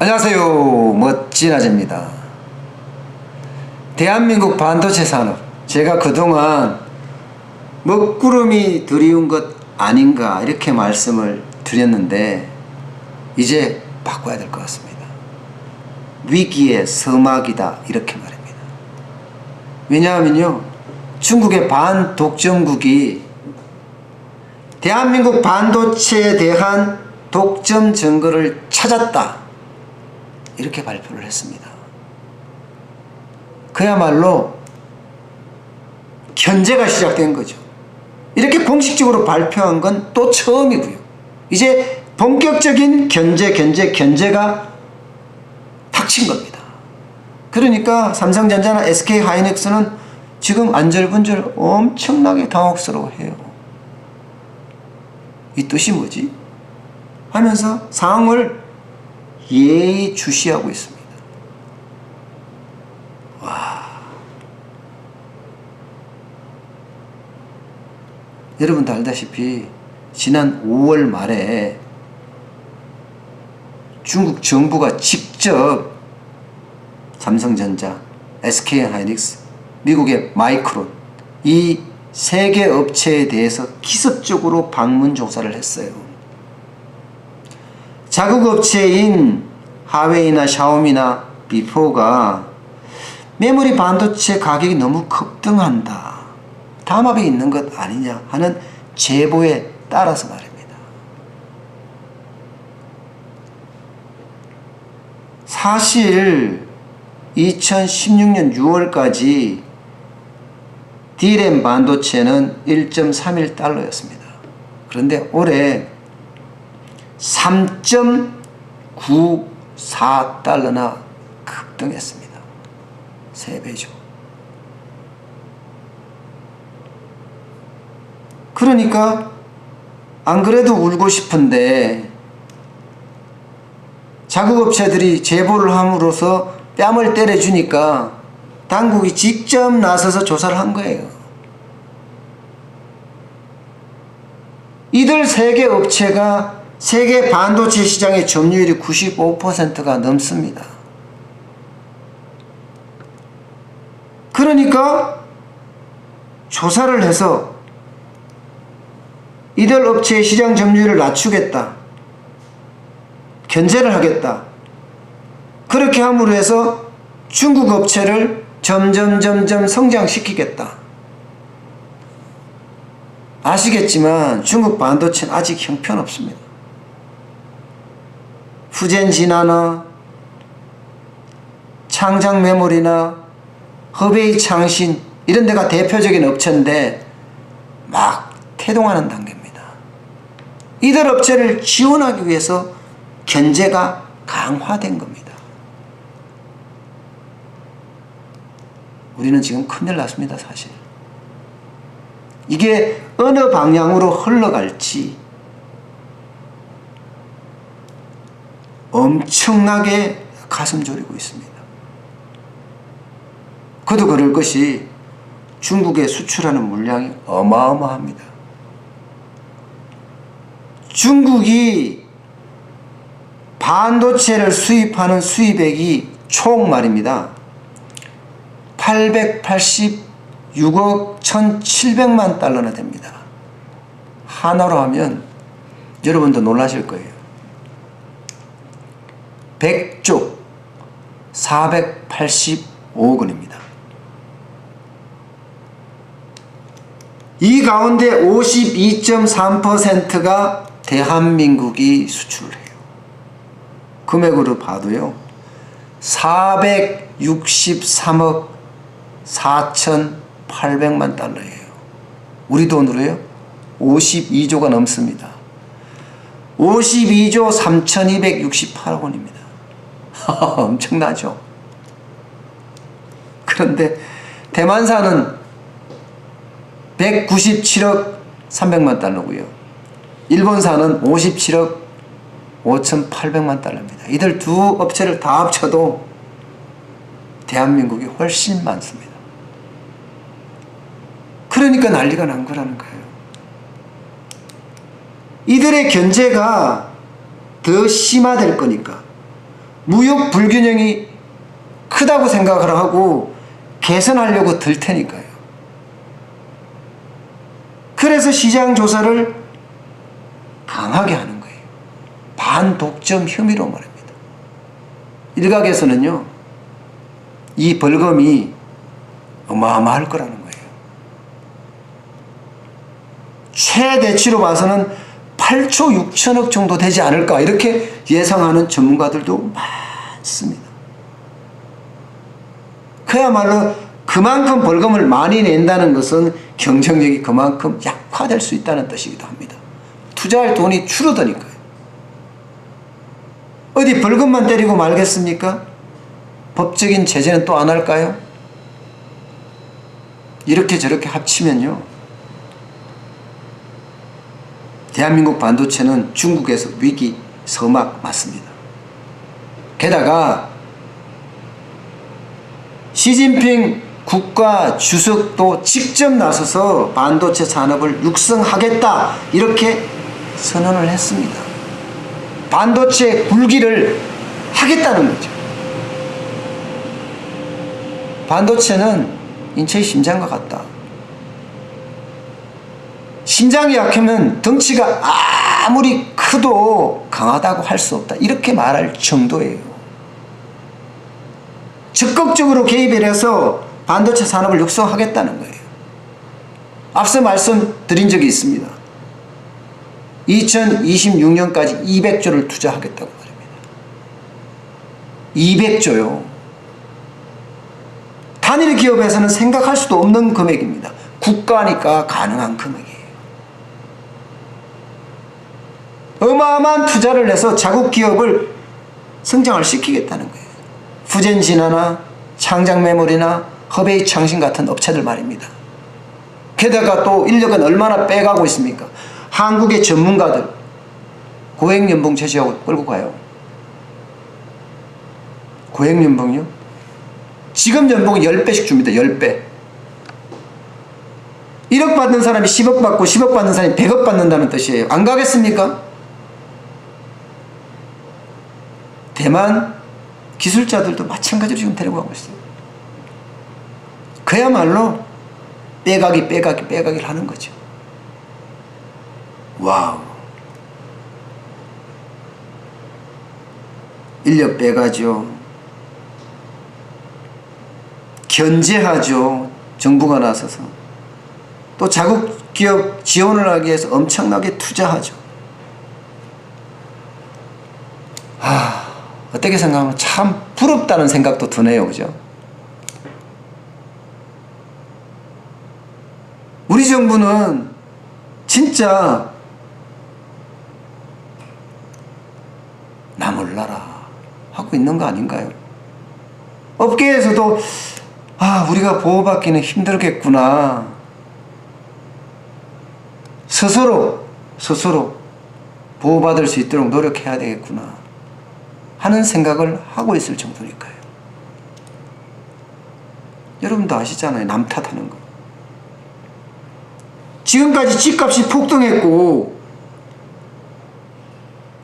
안녕하세요. 멋진 아재입니다. 대한민국 반도체 산업, 제가 그동안 먹구름이 드리운 것 아닌가 이렇게 말씀을 드렸는데 이제 바꿔야 될 것 같습니다. 위기의 서막이다 이렇게 말합니다. 왜냐하면요, 중국의 반독점국이 대한민국 반도체에 대한 독점 증거를 찾았다 이렇게 발표를 했습니다. 그야말로 견제가 시작된 거죠. 이렇게 공식적으로 발표한 건 또 처음이고요. 이제 본격적인 견제가 닥친 겁니다. 그러니까 삼성전자나 SK하이닉스는 지금 안절분절 엄청나게 당혹스러워해요. 이 뜻이 뭐지? 하면서 상황을 예의주시하고 있습니다. 와, 여러분도 알다시피 지난 5월 말에 중국 정부가 직접 삼성전자, SK하이닉스, 미국의 마이크론 이 세 개 업체에 대해서 기습적으로 방문 조사를 했어요. 자국 업체인 하웨이나 샤오미나 비포가 메모리 반도체 가격이 너무 급등한다, 담합이 있는 것 아니냐 하는 제보에 따라서 말입니다. 사실 2016년 6월까지 D램 반도체는 1.31달러였습니다. 그런데 올해 3.94달러나 급등했습니다. 3배죠. 그러니까 안 그래도 울고 싶은데 자국 업체들이 제보를 함으로써 뺨을 때려주니까 당국이 직접 나서서 조사를 한 거예요. 이들 세 개 업체가 세계 반도체 시장의 점유율이 95%가 넘습니다. 그러니까 조사를 해서 이들 업체의 시장 점유율을 낮추겠다, 견제를 하겠다, 그렇게 함으로 해서 중국 업체를 점점 성장시키겠다. 아시겠지만 중국 반도체는 아직 형편없습니다. 후젠진하나 창장 메모리나 허베이 창신 이런 데가 대표적인 업체인데 막 태동하는 단계입니다. 이들 업체를 지원하기 위해서 견제가 강화된 겁니다. 우리는 지금 큰일 났습니다. 사실 이게 어느 방향으로 흘러갈지 엄청나게 가슴 졸이고 있습니다. 그도 그럴 것이 중국에 수출하는 물량이 어마어마합니다. 중국이 반도체를 수입하는 수입액이 총 말입니다, 886억 1700만 달러나 됩니다. 하나로 하면 여러분도 놀라실 거예요. 100조 485억 원입니다. 이 가운데 52.3%가 대한민국이 수출을 해요. 금액으로 봐도요, 463억 4,800만 달러예요. 우리 돈으로요 52조가 넘습니다. 52조 3,268억 원입니다. 엄청나죠. 그런데 대만사는 197억 300만 달러고요, 일본사는 57억 5,800만 달러입니다. 이들 두 업체를 다 합쳐도 대한민국이 훨씬 많습니다. 그러니까 난리가 난 거라는 거예요. 이들의 견제가 더 심화될 거니까 무역 불균형이 크다고 생각을 하고 개선하려고 들 테니까요. 그래서 시장 조사를 강하게 하는 거예요. 반독점 혐의로 말입니다. 일각에서는요, 이 벌금이 어마어마할 거라는 거예요. 최대치로 봐서는 8조 6천억 정도 되지 않을까 이렇게 예상하는 전문가들도 많습니다. 그야말로 그만큼 벌금을 많이 낸다는 것은 경쟁력이 그만큼 약화될 수 있다는 뜻이기도 합니다. 투자할 돈이 줄어드니까요. 어디 벌금만 때리고 말겠습니까? 법적인 제재는 또 안 할까요? 이렇게 저렇게 합치면요, 대한민국 반도체는 중국에서 위기 서막 맞습니다. 게다가 시진핑 국가 주석도 직접 나서서 반도체 산업을 육성하겠다 이렇게 선언을 했습니다. 반도체 굴기를 하겠다는 거죠. 반도체는 인체의 심장과 같다. 심장이 약하면 덩치가 아무리 커도 강하다고 할 수 없다. 이렇게 말할 정도예요. 적극적으로 개입을 해서 반도체 산업을 육성하겠다는 거예요. 앞서 말씀드린 적이 있습니다. 2026년까지 200조를 투자하겠다고 말입니다. 200조요. 단일 기업에서는 생각할 수도 없는 금액입니다. 국가니까 가능한 금액이에요. 어마어마한 투자를 해서 자국 기업을 성장을 시키겠다는 거예요. 후젠진화나 창작메모리나 허베이창신 같은 업체들 말입니다. 게다가 또 인력은 얼마나 빼가고 있습니까? 한국의 전문가들 고액연봉 제시하고 끌고 가요. 고액연봉이요? 지금 연봉은 10배씩 줍니다. 10배. 1억 받는 사람이 10억 받고 10억 받는 사람이 100억 받는다는 뜻이에요. 안 가겠습니까? 대만 기술자들도 마찬가지로 지금 데리고 가고 있어요. 그야말로 빼가기를 하는 거죠. 와우. 인력 빼가죠. 견제하죠. 정부가 나서서. 또 자국 기업 지원을 하기 위해서 엄청나게 투자하죠. 어떻게 생각하면 참 부럽다는 생각도 드네요. 그죠? 우리 정부는 진짜 나 몰라라 하고 있는 거 아닌가요? 업계에서도 우리가 보호받기는 힘들겠구나. 스스로 보호받을 수 있도록 노력해야 되겠구나 하는 생각을 하고 있을 정도니까요. 여러분도 아시잖아요. 남 탓하는 거. 지금까지 집값이 폭등했고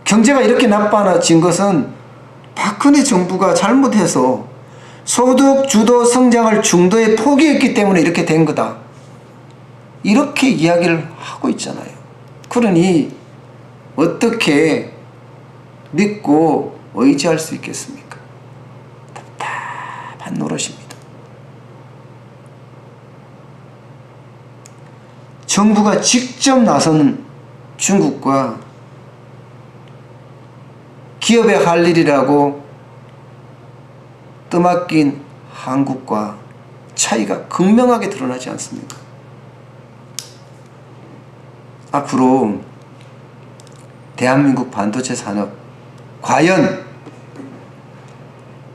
경제가 이렇게 나빠진 것은 박근혜 정부가 잘못해서 소득 주도 성장을 중도에 포기했기 때문에 이렇게 된 거다. 이렇게 이야기를 하고 있잖아요. 그러니 어떻게 믿고 의지할 수 있겠습니까? 답답한 노릇입니다. 정부가 직접 나서는 중국과 기업의 할 일이라고 떠맡긴 한국과 차이가 극명하게 드러나지 않습니까? 앞으로 대한민국 반도체 산업 과연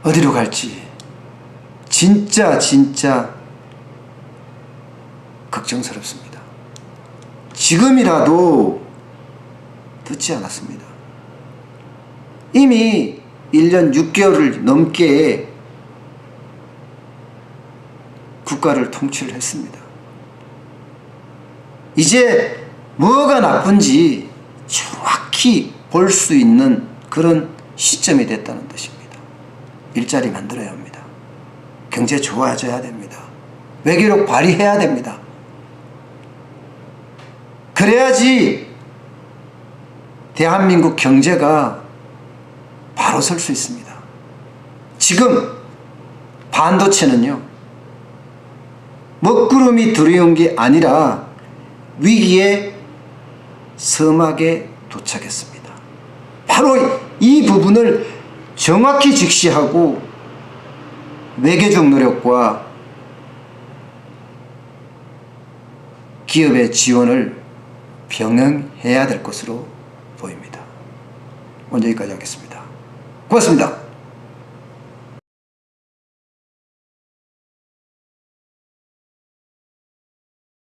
어디로 갈지 진짜 걱정스럽습니다. 지금이라도 듣지 않았습니다. 이미 1년 6개월을 넘게 국가를 통치를 했습니다. 이제 뭐가 나쁜지 정확히 볼 수 있는 그런 시점이 됐다는 뜻입니다. 일자리 만들어야 합니다. 경제 좋아져야 됩니다. 외교력 발휘해야 됩니다. 그래야지 대한민국 경제가 바로 설 수 있습니다. 지금 반도체는요, 먹구름이 들어온 게 아니라 위기의 서막에 도착했습니다. 바로 이 부분을 정확히 직시하고 외교적 노력과 기업의 지원을 병행해야 될 것으로 보입니다. 오늘 여기까지 하겠습니다. 고맙습니다.